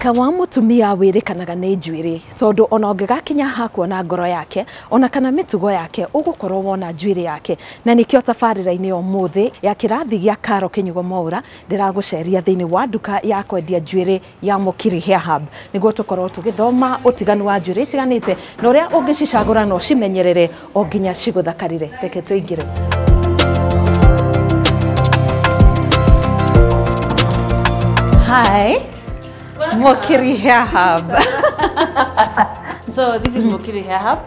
Mũthaka wa mũtumia wĩrĩkanaga nĩ njuĩrĩ tondũ ona ũngĩgakinya hakuona ngoro yake ona kana mĩtugo yake ũgũkorwo wona njuĩrĩ yake na nĩkĩo tabarĩra-inĩ ũmũthĩ ya kĩrathi gĩa Karo Kĩnyugo Mwaura ndĩragũceria thĩinĩ wa nduka ya kwendia njuĩrĩ ya Mũkiri Hair Hub nĩguo tũkorwo tũgĩthoma ũtiganu wa njuĩrĩ itiganĩte na ũrĩa ũngĩcicagũra no cimenyerere o nginya cigũthakarire. Reke tũingĩre. Hi. Mũkiri Hair Hub. So this is Mũkiri Hair Hub.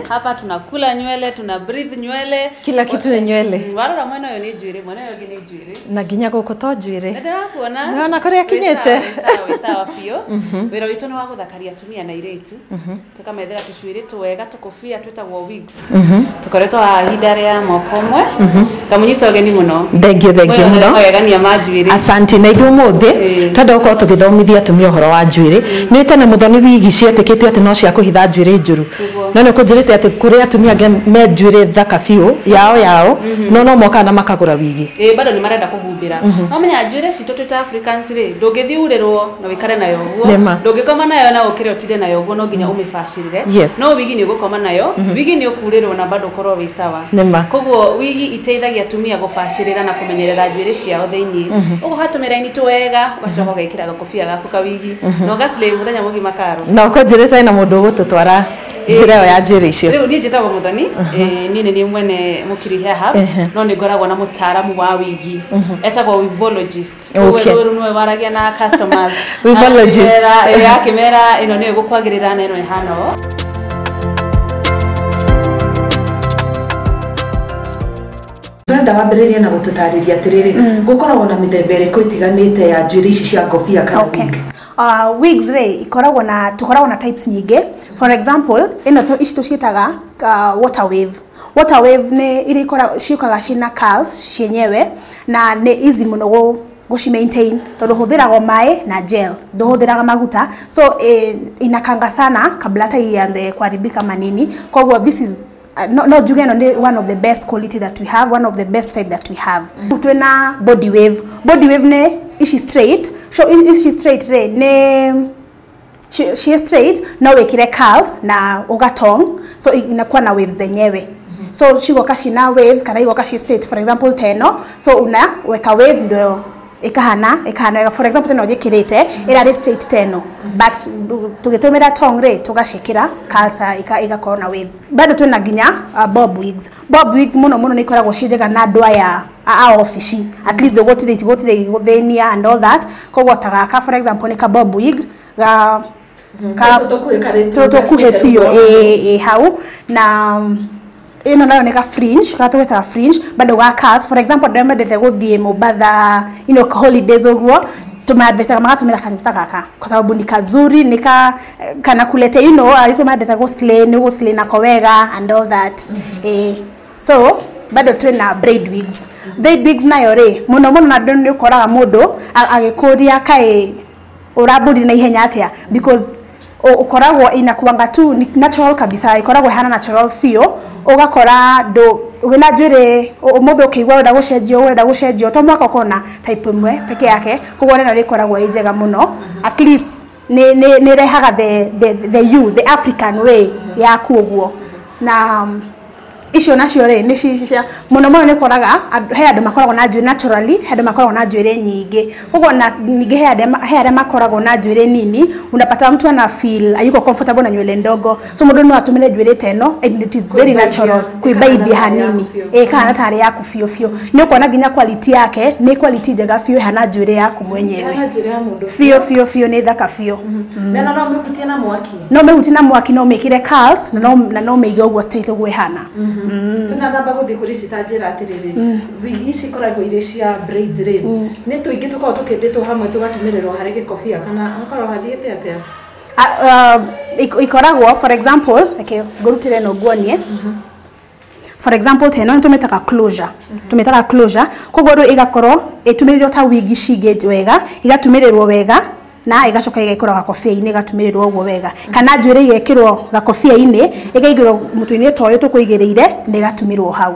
Hapa tunakula nywele, tuna breathe nywele. Kila kitu ni nywele. Warora mwana yo ni njuĩrĩ, mwana yo ni njuĩrĩ. Na nginya gũkũ to njuĩrĩ. Ndĩrakuona. Naona kũrĩa kinyĩte. Sawa biũ. Wĩra witũ nĩ wa gũthakaria atumia na airĩtu. Tũkamethera tũcuĩrĩ twega, tũkobia twĩtagwo wigs. Tũkoretwo ihinda rĩa mwaka ũmwe. Kamunyita ũgeni mũno. Thengiũ mũno. Magegania ma njuĩrĩ. Asante na ithuĩ ũmũthĩ tondũ ũkorwo tũgĩthomithia atumia ũhoro wa njuĩrĩ. Nĩ tene mũthoni wigi cietĩkĩtio atĩ no cia kũhitha njuĩrĩ njũru. No nĩ kũnjĩrĩte atĩ kũrĩ atumia me njuĩrĩ thaka biũ yao no moka na makagũra wigi. Bado nĩ marenda kũhumbĩra. No menya njuĩrĩ citũ twĩ Africans rĩ ndũngĩthiurĩrwo na wĩkare nayo ũguo. Ndũngĩkoma nayo na ũkĩre ũtinde nayo ũguo no nginya ũmĩbacĩrĩre. No wigi nĩ ũgũkoma nayo, wigi nĩ ũkurĩrwo na bado ũkorwo wĩ sawa. Koguo wigi iteithagia atumia gũbacĩrĩra na kũmenyerera njuĩrĩ ciao thĩinĩ. Ũguo hatũmĩra inito wega ũgacoka ũgekĩra gakobia gaku ka wigi na ũgaslay mũthenya mũgima Karo. Na ũkũnjĩrĩte na mũndũ ũgũtũtwara njĩra ĩyo ya njuĩrĩ icio. Rĩu niĩ njĩtagwo Mũthoni, niĩ nĩ mwene Mũkiri Hair Hub, no nĩ ngoragwo na mũtaaramu wa wigi etagwo weavologist. Rĩu nĩwe waragia na customers. Weavologist. Akĩmera ĩno nĩyo ĩgũkwagĩrĩra na ĩno ĩhana ũũ. Tũrenda wambĩrĩrie na gũtũtarĩria atĩrĩrĩ gũkoragwo na mĩthemba ĩrĩkũ ĩtiganĩte ya njuĩrĩ ici cia ngobia kana wig? Wigs ikoragwo na types nyingĩ. For example, ici tũciĩtaga water wave. Water wave nĩ iria ciũkaga ciĩna curls cienyewe na nĩ easy mũno gũci maintain tondũ hũthĩragwo maĩ na gel, ndũhũthĩraga maguta, so inakanga sana kabla hata ianze kuharibika manini. Kwa hivyo this is no juge no one of the best quality that we have, one of the best type that we have. Twina body wave. Body wave ne ishi straight. So ishi straight re ne she straight na wekire curls na ugatong, so inakuwa na waves zenyewe. So shigoka shina waves kana igoka shi straight, for example teno, so unaweka wave ndio ikahana for example teno ujikirite ira straight teno, but tugitumira tong re tugashikira curls igakorwo na waves. Bado twina ginya bob wigs. Bob wigs muno ni ikoragwo cirega na andũ aya a office, at least they go to the venia and all that. Koguo tagaka for example ni ka bob wig ga tukuhe fio hau na ino nayo neka fringe, katweta fringe bado ga curls. For example ndembe ndete guthie Mombasa holidays uguo tumeadvesta magatumira kanyuta kaka kwa sababu ni kazuri kana kulete alifu madeta go slay na kowega and all that. So bado twina braid wigs. Braid wigs nayo re muno na ndoni ukoraga mundu agikuria kai uraburi na ihenya atia because ukoragwo inakuanga tu natural kabisa, ikoragwo hana natural feel. Ugakora wina njuĩrĩ ũmũthĩ ũkĩigua wenda gũcenjio to mwaka ũkona type ĩmwe peke yake, koguo neno rĩkoragwo ĩ njega mũno. At least nĩ rehaga the African way ya kuoguo na icio nacio rĩ nĩ cicia mũno nĩ koraga he andũ makoragwo na njuĩrĩ naturally, he andũ makoragwo na njuĩrĩ nyingĩ. Koguo na ningĩ he arĩa makoragwo na njuĩrĩ nini, unapata mtu ana feel ayuko comfortable na nywele ndogo, so mũndũ no atumire njuĩrĩ teno and it is very natural kuibaidi hanini kana tare yaku fio nĩ kuona nginya quality yake nĩ quality njega fio hana njuĩrĩ yaku mwenyewe fio nĩ thaka fio. Na no mĩhutie na mwaki, no mĩhutie na mwaki, no mĩkire curls na no mĩige ũguo straight ũguo hana. Tunagamba guthi kuri citanjira atiriri wigi ici koragwo ire cia braids rĩ nĩ tuingi tukao tukendetwo hamwe tugatumirĩrwo harĩ gĩkobia kana akorwo hathiĩte atia ikoragwo for example ngurutire no guonie. For example teno tumetaga closure koguo ro igakorwo itumirĩrwo ta wigi cigate wega, igatumirĩrwo wega na igacoka igekirwo gakobia-inĩ gatumirĩrwo ũguo wega kana njuĩrĩ igekirwo gakobia-inĩ ĩkaigĩrwo mũtwe-inĩ ta ũyũ tũkũigĩrĩire na igatumirwo hau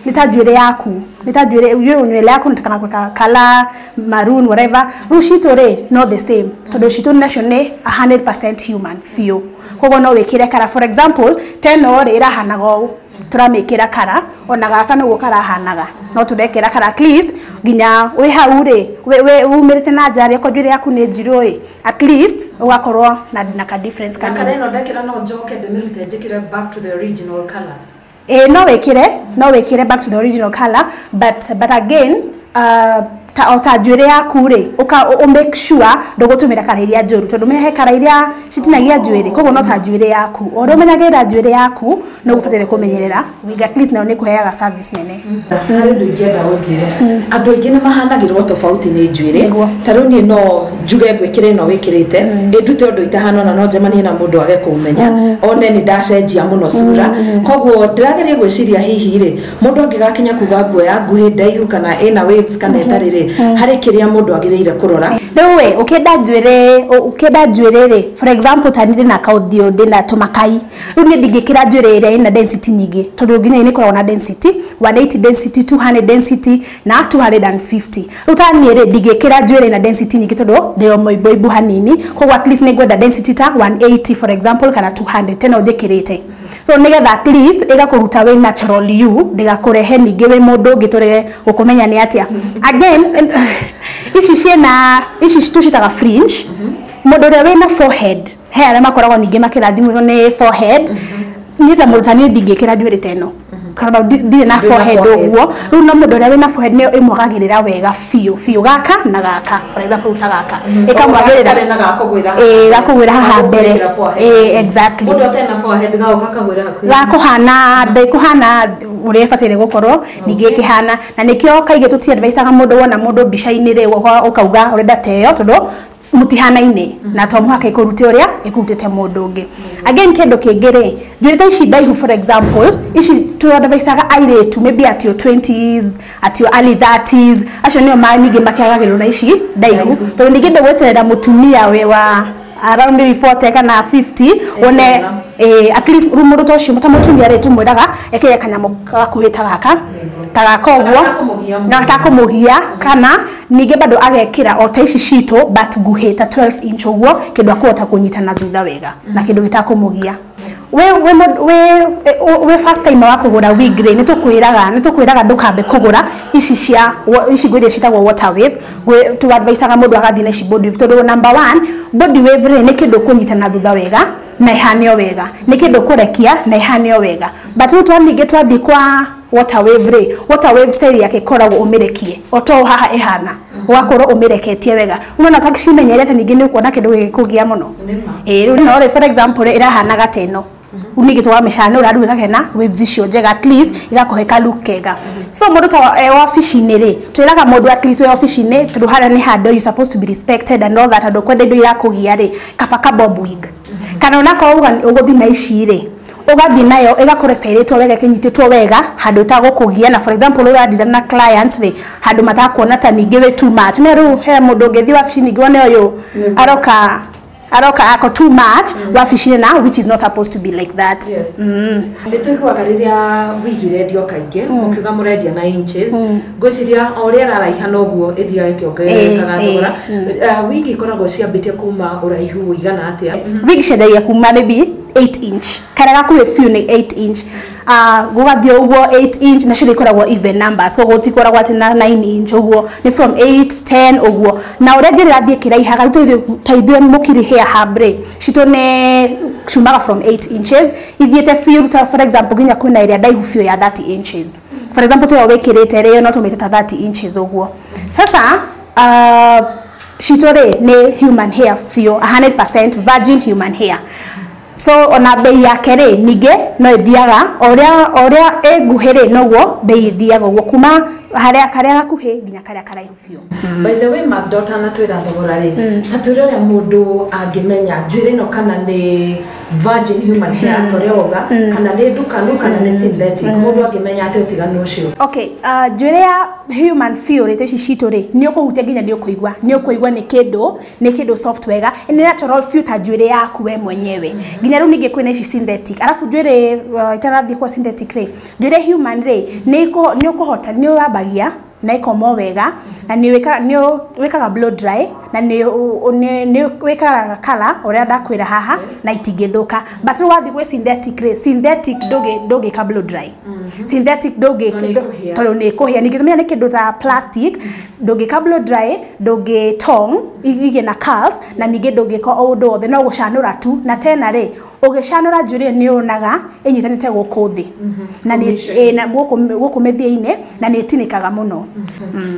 nĩ ta njuĩrĩ yaku nĩ ta njuĩrĩ yaku kana gwĩka color maroon whatever rĩu citũ rĩ no the same tondũ citũ nacio nĩ 100% human biũ koguo no wĩkĩre kara for example teno rĩ ĩrahanaga ũũ turamĩkĩra kara ona gaka nĩguo karahanaga no tũrekĩra kara at least nginya wĩ hau rĩ umĩrĩte na nja rĩ njuĩrĩ yaku nĩ njirũ ĩ at least ũgakorwo na ka difference kana ĩno ndekĩra no njoke ndĩmĩrute njĩkĩre back to the original color no wĩkĩre back to the original color but again ta njuĩrĩ yaku rĩ make sure ndũgũtũmĩra kara iria njũru tondũ mehe kara iria citinagia njuĩrĩ koguo no ta njuĩrĩ yaku o ũrĩa ũmenyagĩrĩra njuĩrĩ yaku no ũbataire kũmenyerera at least nayo nĩ kũheaga service nene harĩ ũndũ ingĩenda ũnjĩre andũ aingĩ nĩ mahanagĩrwo tofauti nĩ njuĩrĩ ta rĩu niĩ no njuge ngwĩkĩre ĩno wĩkĩrĩte ndute ũndũ itahana ona no njemanie na mũndũ age kũmenya one nĩ ndacenjia mũno cura koguo ndĩrageria gwĩciria hihi rĩ mũndũ angĩgakinya kuga nguo ya nguhĩ ndaihu kana ĩna waves kana ĩtarĩ rĩ harĩ kĩrĩa mũndũ agĩrĩire kũrora rĩu ũkĩenda njuĩrĩ rĩ for example ta nĩ na kaũthiũ ndĩna tũmakai rĩu niĩ ndingĩkĩra njuĩrĩ ĩrĩa ĩna density nyingĩ tondũ nginya nĩ ĩkoragwo na density 180 density 200 density na 250 rĩu ta niĩ rĩ ndingĩkĩra njuĩrĩ ĩna density nyingĩ tondũ ndĩo mũibu hanini koguo at least nĩ ngwenda density ta 180 for example kana 200 tena njĩkĩrĩte so nĩgetha at least ĩgakũruta wĩ natural you ndĩgakũrehe ningĩ wĩ mũndũ ũngĩ tũrege gũkũmenya nĩ atĩa again ici tucitaga fringe mũndũ ũrĩa wĩna forehead he arĩa makoragwo ningĩ makĩrathimĩrwo nĩ forehead niĩ ta mũrutani ndingĩkĩra njuĩrĩ ta ĩno kana ndirĩ na forehead ũguo rĩu no mũndũ ũrĩa wĩna forehead nĩyo ĩmwagagĩrĩra wega biũ gaka na gaka for example ta gaka ĩkamwagĩrĩra na gakũgwĩra haha mbere exactly mũndũ atena forehead gago kakagwĩra hakuhĩ gakũhana ndĩkũhana ũrĩa ĩbataire gũkorwo ningĩ ĩkĩhana na nĩkĩo kaingĩ tũtiadvisaga mũndũ wona mũndũ mbica-inĩ rĩ ũkauga ũrenda teyo tondũ mutihana-inĩ na to mũhaka ĩkũrute ũrĩa ĩkũrutĩte mũndũ ũngĩ again kĩndũ kĩngĩ rĩ njuĩrĩ ta ici ndaihu for example ici tũadvisaga airĩtu maybe at your 20s at your early 30s acio nĩo ningĩ makĩagagĩrwo na ici ndaihu tondũ ningĩ ndũgweterera mũtumia wĩ wa around maybe 40 kana 50 one at least mũndũ ta ũcio mũtumia rĩ tũmwĩraga ekĩre kanyamũ gakuhĩ ta gaka ta gaka ũguo na gatakũmũgia kana ningĩ bado agekĩra o ta ici citũ but nguhĩ ta 12 inch ũguo kĩndũ akũhota kũnyita na thutha wega na kĩndũ gĩtakũmũgia we first time wa kũgũra wig rĩ nĩtũkwĩraga ndũkambe kũgũra ici nguo iria ciĩtagwo water wave tũadvisaga mũndũ agathiĩ na ici body wave tondũ number 1 body wave rĩ nĩ kĩndũ kũnyita na thutha wega na ihane wega nĩ kĩndũ kũrekia na ihane wega but rĩu ningĩ twathiĩ kwa water wave style yake koragwo ũmĩrekie o to haha ihana ugakorwo ũmĩreketie wega unaona takimenyerete ningĩ nĩ ũkuona kĩndũ gĩkũgia mũno rĩu no rĩ for example irahanaga teno unigi to wameshana uraru ikakena waves icio njega at least igakũhe look kega so mũndũ ta office-inĩ rĩ twĩraga mũndũ at least we office-inĩ tondũ harĩa nĩ handũ you supposed to be respected and all that andũ kwenda indo irakũgia rĩ kaba bob wig kana onakorwo ũgũthiĩ na ici rĩ ũgathiĩ nayo ĩgakorwo stylĩtwo wega kĩnyitĩtwo wega handũ ũtagũkũgia na for example ũradira na clients rĩ handũ matakuona ta ningĩ we too much no rĩu he mũndũ ũngĩthiĩ wabici ningĩ one ũyũ aroka ako too much wabici na which is not supposed to be like that. Yes. Nĩtũiguaga rĩrĩa wigire ndio kaingĩ ũkiuga mũrendia na inches ngwĩciria o ũrĩa araraihana ũguo ĩthiaga ĩkĩongererekaga thogora wigi ikoragwo ciambĩtie kuma ũraihu ũigana atĩa wigi ciendagia kuma maybe 8 inch karĩa gakuhĩ biũ nĩ 8 inch gũgathiĩ ũguo 8 inch nacio ikoragwo even numbers koguo tikoragwo atĩ na 9 inch ũguo nĩ from 8 10 ũguo na ũrĩa ndĩrathiĩ kĩraihaga taithio mũkiri hair habre cito nĩ ciumaga from 8 inches ithiĩte biũ ta for example nginya kwĩna ĩrĩa ndaihu biũ ya 30 inches for example tũyo wĩkĩrĩte rĩo no tũmĩte ta 30 inches ũguo sasa cito rĩ nĩ human hair biũ 100% virgin human hair so ona bei yake rĩ ningĩ no ithiaga ũrĩa nguhĩ rĩ noguo bei ithiaga ũguo kuma harĩa gakuhĩ nginya karĩa karaihu biũ. By the way Magda na twĩra thogora rĩ na twĩra ũrĩa mũndũ angĩmenya njuĩrĩ ĩno kana nĩ virgin human hair torioga kana nĩ ndukanu kana nĩ synthetic mũndũ angĩmenya atĩ ũtiganu ũcio. Okay, njuĩrĩ ya human feel rĩtũ ici citũ rĩ nĩ ũkũhutia nginya nĩ ũkũigua nĩ kĩndũ soft wega nĩ natural feel ta njuĩrĩ yaku we mwenyewe nginya rĩu ningĩ kwĩna ici synthetic arafu njuĩrĩ itarathiĩ kwa synthetic rĩ njuĩrĩ human rĩ nĩ ũkũhota nĩ ũrambagia na ikomo wega na ni wekaga blow dry na ni wekaga color uria ndakwira haha na itingithuka but wathi gwe synthetic doge ka blow dry synthetic doge tolo ni kuhia ningitumia ni kindu ta plastic doge ka blow dry doge tong ige na curls na ningi doge ko undu othe no gucanura tu na tena ri ugicanura njuĩrĩ ni yonaga inyitanite guku thi na ni na guku mithia-ini na ni tinikaga muno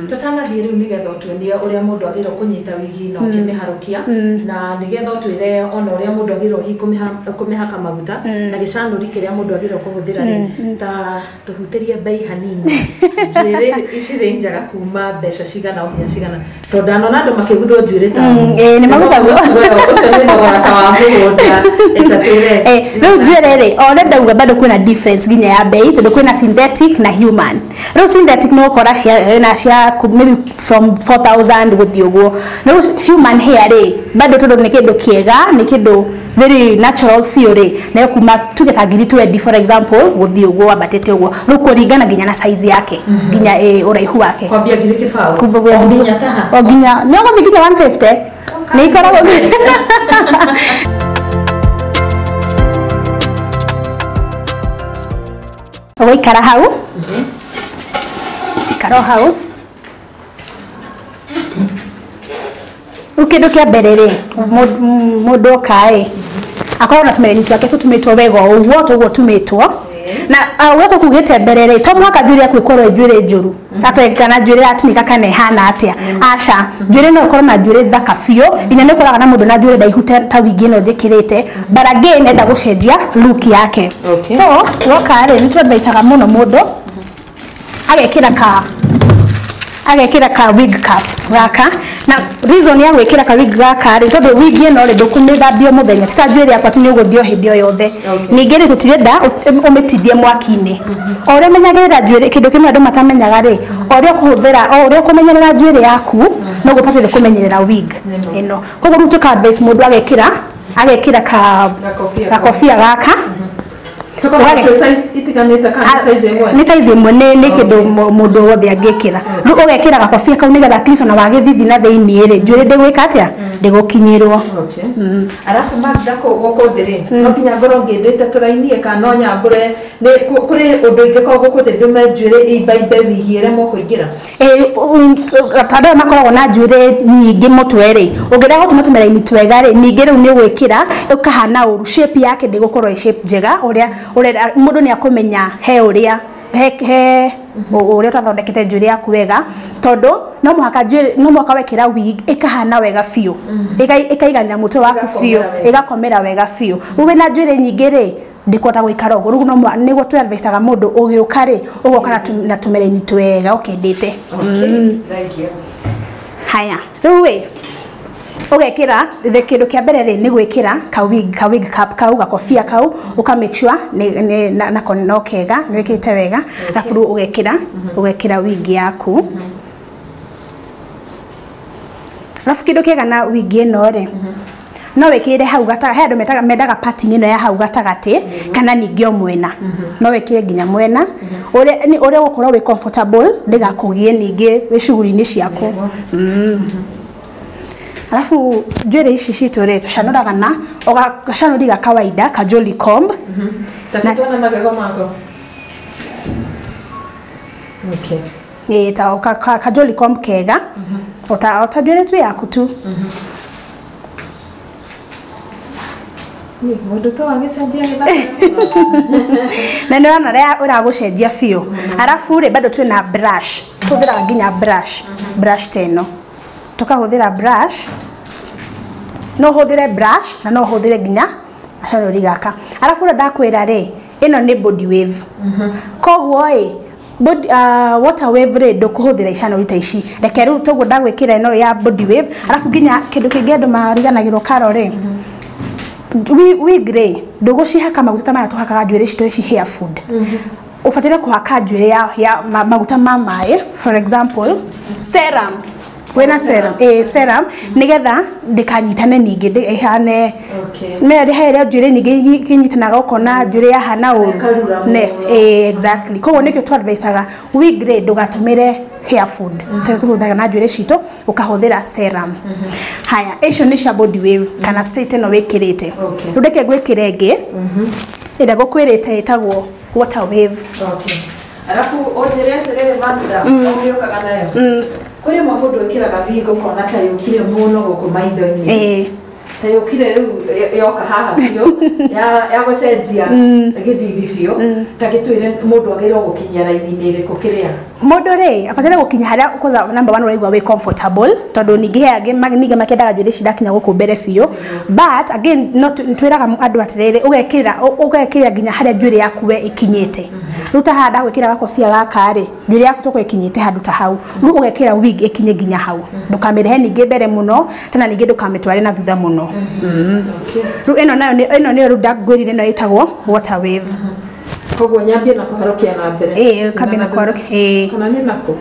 tutanathiĩ rĩu nĩgetha ũtuonie ũrĩa mũndũ agĩrĩirwo kũnyita wigi ĩno ũkĩmĩharũkia na nĩgetha ũtwĩre ona ũrĩa mũndũ agĩrĩirwo hihi kũmĩhaka maguta na gĩcanũri kĩrĩa mũndũ agĩrĩirwo kũhũthĩra ta tũhutĩrie bei hanini njuĩrĩ ici rĩ njaga kuma mbeca cigana nginya cigana tondũ ndanona andũ makĩguthwo njuĩrĩ ta nĩ magũthagwo ũcio nĩ thogora ta wa mũgũnda rĩu njuĩrĩ rĩ ona ndauga bado kwĩna difference nginya ya bei tondũ kwĩna synthetic na human rĩu synthetic no ũkora cia maybe from 4,000 guthi uguo no human hair ri bado todo ni kindu kiega ni kindu very natural feel ri na kuma tugeta ngiri 20 for example guthi uguo abatete uguo rukuringana nginya na size yake nginya uraihu wake kwambia ngiri kibao nginya taha nginya no nginya 150 ni ikoragwo Waikara hau ikaro hau ukindo kia mbere ri mundu okae akorwo na tumereni twake tutumitwo wega uguo toguo tumitwo na wako kugite mbere ri to mwaka njuĩrĩ yaku ikorwo njuĩrĩ njuru atwekana njuĩrĩ atinika kana ihana atia aca njuĩrĩ no ikorwo na njuĩrĩ thaka biũ inya nĩ ũkoraga na mũndũ na njuĩrĩ ndaihu ta wigi ĩno njĩkĩrĩte but again enda gũcenjia look yake so woka rĩ nĩ twendaicaga mũno mũndũ agekira ka wig cap gaka na reason ya gwikira ka wig gaka ri tondu wig ino ri ndukumithambia muthenya tita njuĩrĩ yakwa tu ni uguthio hindi o yothe ningi ri tutirenda umitithie mwaki-ini ore menyagirira njuĩrĩ kindu kimwe andu matamenyaga ri ore kumenyerera njuĩrĩ yaku no gubatire kumenyerera wig ino koguo rutu ka advice mundu agekira ka kofia gaka ni size imwe ni kindu mundu wothe angikira riu ugekira gakobia kau nigetha at least ona wagithithi na thiini ri njuĩrĩ ndigwika atia ndigukinyirwo arafu magda gũkũ thĩ rĩ no nginya ngorwo ngĩndĩte tũrainie kana no nyambũre kũrĩ ũndũ ingĩkorwo gũkũ thĩ ndume njuĩrĩ imbaimbe wigi ĩremwo kũingĩra andũ makoragwo na njuĩrĩ nyingĩ mũtwe rĩ ũngĩrega gũtuma tũmera-inĩ twega rĩ ningĩ rĩu nĩ gwĩkĩra ũkahana ũru shape yake ndĩgũkorwo shape njega ũrĩa mũndũ nĩ akũmenya he ũrĩa ũrĩa ũtathondekete njuĩrĩ yaku wega tondũ no mũhaka wekĩra wig ĩkahana wega biũ ĩkaiganĩra mũtwe waku biũ ĩgakomera wega biũ rĩu wĩna njuĩrĩ nyingĩ rĩ ndikota gwikara ũguo rĩu nĩguo tũadvicaga mũndũ ũgĩũka rĩ ũgoka na tũmera-inĩ twega ũkendete haya rĩu rĩ ugekira kindu kia mbere ri ni gwikira ka wig cap kau gakobia kau uka make sure na kono kega ni wikite wega alafu ugekira wig yaku alafu kindu kega na wig ino ri no wikire hau gataga he andu mendaga parting ino ya hau gatagati kana ningĩ o mwena no wikire nginya mwena uria gukorwo wi comfortable ndigakugie ningĩ wi shughuli-inĩ ciaku alafu njuĩrĩ ici citũ rĩ tũcanũraga na gacanũri ga kawaida ka jolly comb takitwana magego mako ta ka jolly comb kega ota njuĩrĩ tu yaku tu na nĩ wona ũrĩa ũragũcenjia biũ alafu rĩ bado twĩna brush tũhũthĩraga nginya brush ta ĩno tukahũthĩra brush no hũthĩre brush na no hũthĩre nginya gacanũri gaka alafu ndakwĩra rĩ ĩno nĩ body wave koguo water wave rĩ ndũkũhũthĩra icanũri ta ici reke rĩu toguo ndagwĩkĩra ĩno ya body wave alafu nginya kĩndũ kĩngĩ andũ mariganagĩrwo karo rĩ wig rĩ ndũgũcihaka maguta maya tũhakaga njuĩrĩ citũ ici hair food ufatire kuhaka njuĩrĩ ya maguta ma maĩ for example serum wena serum serum nigetha ndikanyitane ningĩ ihane me ri haire njuĩrĩ ningĩ kinyitanaga ukona njuĩrĩ yahana ne exactly koguo nikio tu adviceaga wig rĩ ndũgatũmĩre hair food tena tuhuthaga na njuĩrĩ citũ ukahuthira serum haya icio ni cia body wave kana straight eno wikirite rudeke gwikire ngi ira gukwirite itagwo water wave alafu onjere atirere Magda ũgĩũkaga nayo kuri mũndũ ekiraga bingo kona ta yukire muno gũkũ maitho-inĩ ta yukire rĩu yoka haha biũ ya gũcenjia gĩthithi biũ ta gĩtwĩre mũndũ agĩrĩirwo gũkinyia raini-inĩ ĩrĩkũ kĩrĩa mũndũ rĩ abatare gũkinya harĩa number 1 ũraigua we comfortable tondu ningĩ he ningĩ makĩendaga njuĩrĩ cidakinya gũkũ mbere biũ but again twĩraga andũ atirĩrĩ ũgekĩra nginya harĩa njuĩrĩ yaku we ikinyĩte rĩu ta haha ndagwĩkĩra gakobia gaka rĩ njuĩrĩ yaku tũkũ ikinyĩte handũ ta hau rĩu ũgekĩra wig ikinye nginya hau ndũkamĩrehe ningĩ mbere mũno tena ningĩ ndũkamĩtware na thutha mũno rĩu ĩno nĩyo rĩu ndangwĩrire ĩno ĩtagwo water wave koguo nyambie na kuharokia na mbere kambia na kuharokia kana nĩ nako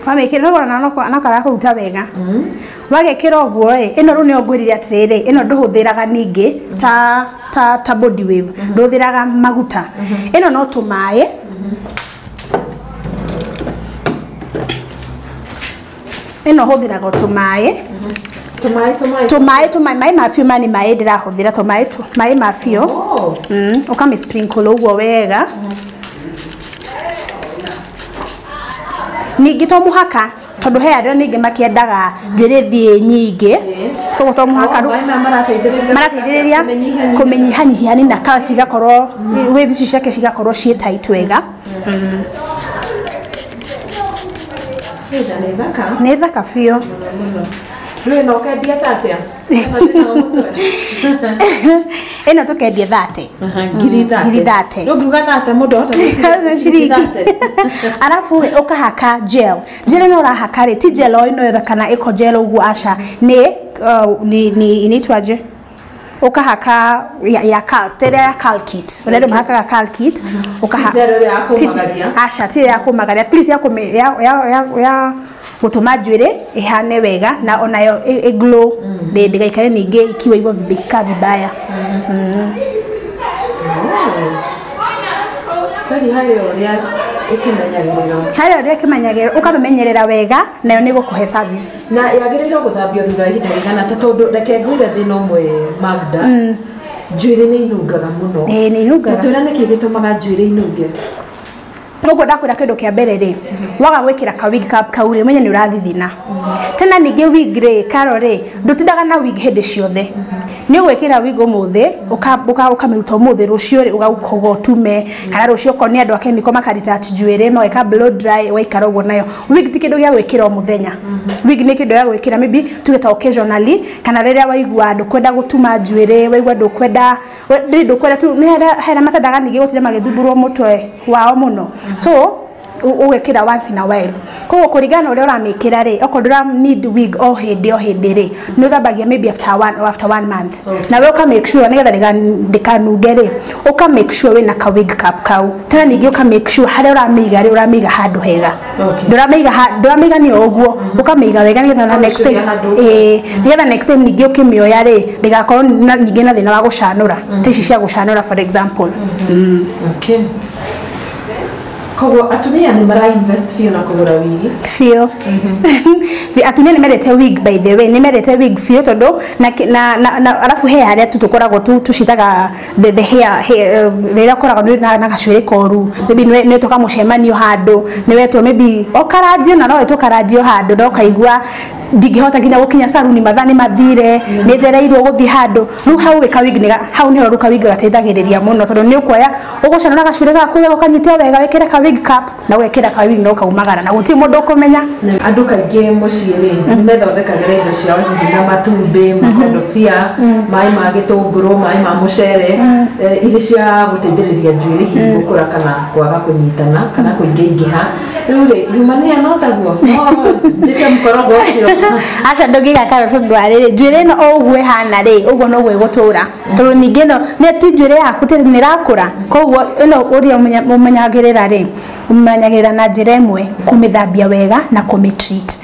wamekira rona na kara kuruta wega wagekira ũguo ĩno rĩu nĩyo ngwĩrire atĩrĩrĩ ĩno ndũhũthĩraga ningĩ ta body wave ndũhũthĩraga maguta ĩno no tũmaĩ ĩno hũthĩraga tũmaĩ maĩ ma biũ mani maĩ ndĩrahũthĩra maĩ ma biũ ũkame sprinkle ũguo wega ningĩ to mũhaka tondu he arĩa ningĩ makĩendaga njuĩrĩ thiĩ nyingĩ so to mũhaka marateithĩrĩria kũmenyihanyihia na kana cigakorwo wave ici ciake cigakorwo ciĩ tight wega nĩ thaka biũ rĩu no kendia tatia ĩno tũkendia 30 ngiri 30 rĩu ngiuga 30 mũndũ ahota ciringi arafu ũkahaka gel ĩno ũrahaka rĩ ti gel ĩno yothe kana ĩko gel ũguo aca nĩ inaitwaje ukahaka ya cal style ya cal kit unaenda mahaka cal kit ukahaka acha ti ya kumagaria at least ya gutuma njuĩrĩ ihane wega na onayo glow ndigaikare ningĩ ikiwa hivyo vibika vibaya kweli hayo harĩa ũkĩmenyagĩrĩra ũkamĩmenyerera wega nayo nĩ gũkũhe service na yagĩrĩirwo gũthambio thutha wa ihinda rĩigana ta tondũ reke ngwĩre thĩna ũmwe Magda njuĩrĩ nĩ inungaga mũno nĩ inungaga twĩra nĩkĩ gĩtũmaga njuĩrĩ inunge Gogo ndakwĩra kĩndũ kĩa mbere rĩ waga gwĩkĩra ka wig cap kau rĩ menye nĩ ũrathithina tena ningĩ wig rĩ karo rĩ ndũtindaga na wig hĩndĩ ciothe nĩ ũgwĩkĩra wig ũmũthĩ ũkamĩruta ũmũthĩ rũciũ rĩ ũgaukoga ũtume kana rũciũ ko nĩ andũ a chemical makarita njuĩrĩ mageka blow dry waikara ũguo nayo wig ti kĩndũ gĩa gwĩkĩra o mũthenya wig nĩ kĩndũ gĩa gwĩkĩra maybe tuge ta occasionally kana rĩrĩa waigua ndũkwenda gũtuma njuĩrĩ waigua ndũkwenda tu nĩ hera matendaga ningĩ gũtire magĩthumburwo mũtwe wao mũno so ugekira once in a while koguo kũringana ũrĩa ũramĩkĩra rĩ okorwo ndũra need wig o hĩndĩ rĩ nĩ ũthambagia maybe after 1 month na we ũka make sure nĩgetha ndĩkanunge rĩ ũka make sure wĩna ka wig cap kau tena ningĩ ũka make sure harĩa ũramĩiga rĩ ũramĩiga handũ hega ndũramĩigania ũguo ũkamĩiga wega nĩgetha next time ningĩ ũkĩmĩoya rĩ ndĩgakorwo ningĩ na thĩna wa gũcanũra ta ici cia gũcanũra for example okay koguo atumia nĩ mara invest fio na kũgũra wig fio atumia nĩ mendete wig by the way nĩ mendete wig fio tondũ na arafu hair harĩa tũkoragwo tucitaga the hair rĩrĩa ũkoragwo na gacuĩrĩ koru maybe nĩ tũkamũcemanio handũ nĩ wetwo maybe okaranjio na no wetwo karanjio handũ no kaigua ndingĩhota nginya gũkinya saruni mathaa nĩ mathire nĩ njereirwo gũthiĩ handũ rĩu hau wĩka wig hau nĩho rĩu wig gateithagĩrĩria mũno tondũ nĩ ũkuoya ũgũcanũra gacuĩrĩ gaku wega ũkanyitwo wega wĩkĩre ka wig cap na gwĩkĩra ka wig no kaumagara na gũtirĩ mũndũ ũkũmenya andũ kaingĩ mũciĩ rĩ nĩ methondekagĩra indo ciao hihi na matumbĩ makondobia maĩ ma gĩtũngũrũ maĩ ma mũcere irĩ cia gũteithĩrĩria njuĩrĩ hihi gũkũra kana kwaga kũnyitana kana kũingĩha Rure, rumania no taguo. Njike mkorogo ucio. Acha ndogiga karo tondu ariri njwire no ogwe hana ri ugo no gwe gutura. Tondu ningi no ne ti njwire yaku ti nirakura. Koguo ino uria mumenyagirira ri. Umanyagirira na njira imwe kumithambia wega na kumitreat.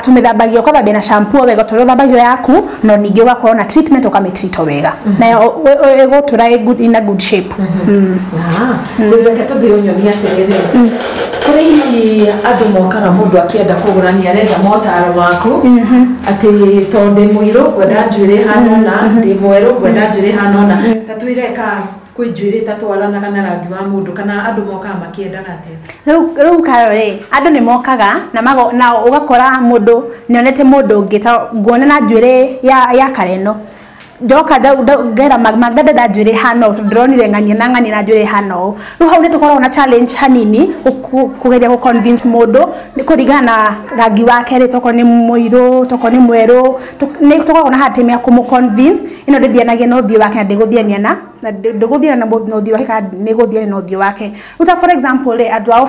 Tumithambagia kwa na shampoo wega toro thambagio yaku no ningi ugakorwo na treatment ukamitreat wega. Na egutura in a good shape. Reke tuthie unyonia atiriri. Kuri hihi andu mokaga mundu akienda kugurania arenda motaro waku ati tonde muiru gwenda njwire hanona ndi mweru gwenda njwire hanona tatwireka kwi njwire tatwaranaga na rangi wa mundu kana andu mokaga makiendaga atia riu kare andu ni mokaga na ugakora mundu nionete mundu ngita nguona na njwire ya kareno ndoka ngera magada da njwire hano ndronire ngania na ngania na njwire hano ru hau nitukorwo na challenge hanini kugeria ku convince mundu ni kurigana rangi wake ri toko ni muiru toko ni mweru ni tukorwo na hatimia kumu convince ino ndithianagia no thio wake ndiguthiania na nduguthiana na no thio wake kana niguthiania no thio wake uta for example ri andu a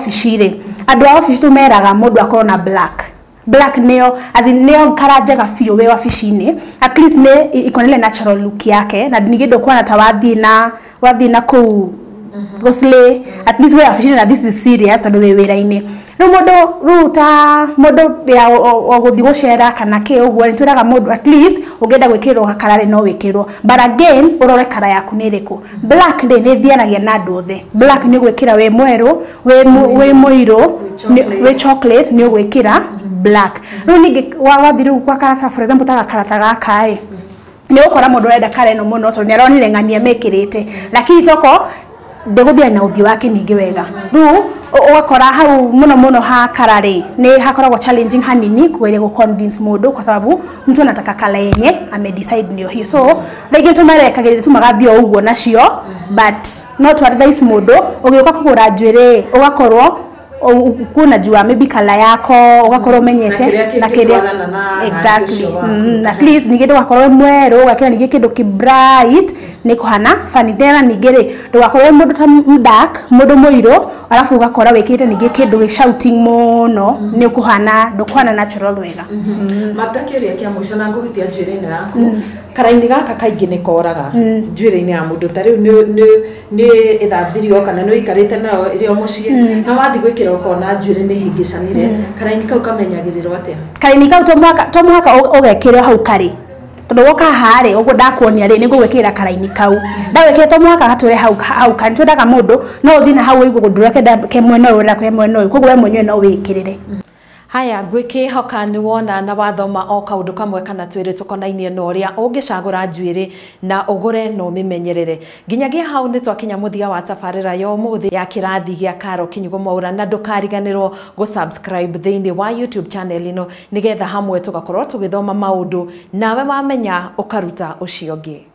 office tumeraga mundu akorwo na black neo as in neo karajaga fio we office-ini at least ne ikonele natural look yake na ningido kwa na tawathi na ku gosle at least we office-ini na this is serious ando we wira-ini no modo ya oguthi gucera kana ke uguo ni twiraga modo at least ugenda gwikirwo gakarare no wikirwo but again urore kara yaku ni riku black ni thianagia na andu othe black ni gwikira we mweru we muiru we chocolate ni gwikira black no ningi wathiru kwa karata for example ta karata gaka ni ukora mundu urenda kareno muno to ni aronire ngania mekirite lakini toko ndeguthia na uthio wake ningi wega ru ugakora hau muno ha karare ni hakoragwo challenging hanini kugeria ku convince mundu kwa sababu mtu anataka kala yenye ame decide ndio hiyo so rege tumarekagira tumagathio uguo nacio but not advice mundu ugiuka kugura njwire ugakorwo kuna jua maybe kala yako ugakorwo menyete na kiria exactly at least nigendo gakorwo mweru ugakira nige kindu ki bright ni kuhana fani tena nigere ndugakorwo mundu ta dark mundu muiru alafu ugakora wekite nige kindu gi shouting muno ni kuhana ndukuhana natural wega matakiria kia muico na nguhitia njwire-ini yaku karaini gaka kaingi ni koraga njwire-ini ya mundu ta riu ni ithambirio kana ni ikarite nayo irio mucii na wathi gwikira ukona njwire ni hingicanire karaini kau kamenyagirirwo atia karaini kau to muhaka ugekire hau kari tondu woka hare uguo ndakuonia ri ni ngugwikira karaini kau ndawekire to muhaka gature hau kan twendaga mundu no uthi na hau igwo ndureke ke mwena uyu na ke mwena uyu koguo we mwenyewe no wikirire haya ngwikihoka ni wona na wathoma o kaundu kamwe kana twiri tukonainie no uria ungicagura njwiri na ugure no mimenyerere nginyagia hau ni twakinya muthia wa tabarira yo muthi ya kirathi gia Karo Kinyugo Mwaura na ndukariganirwo go subscribe thiini wa YouTube channel ino nigetha hamwe tugakorwo tugithoma maundu nawe wamenya ukaruta ucio ngi.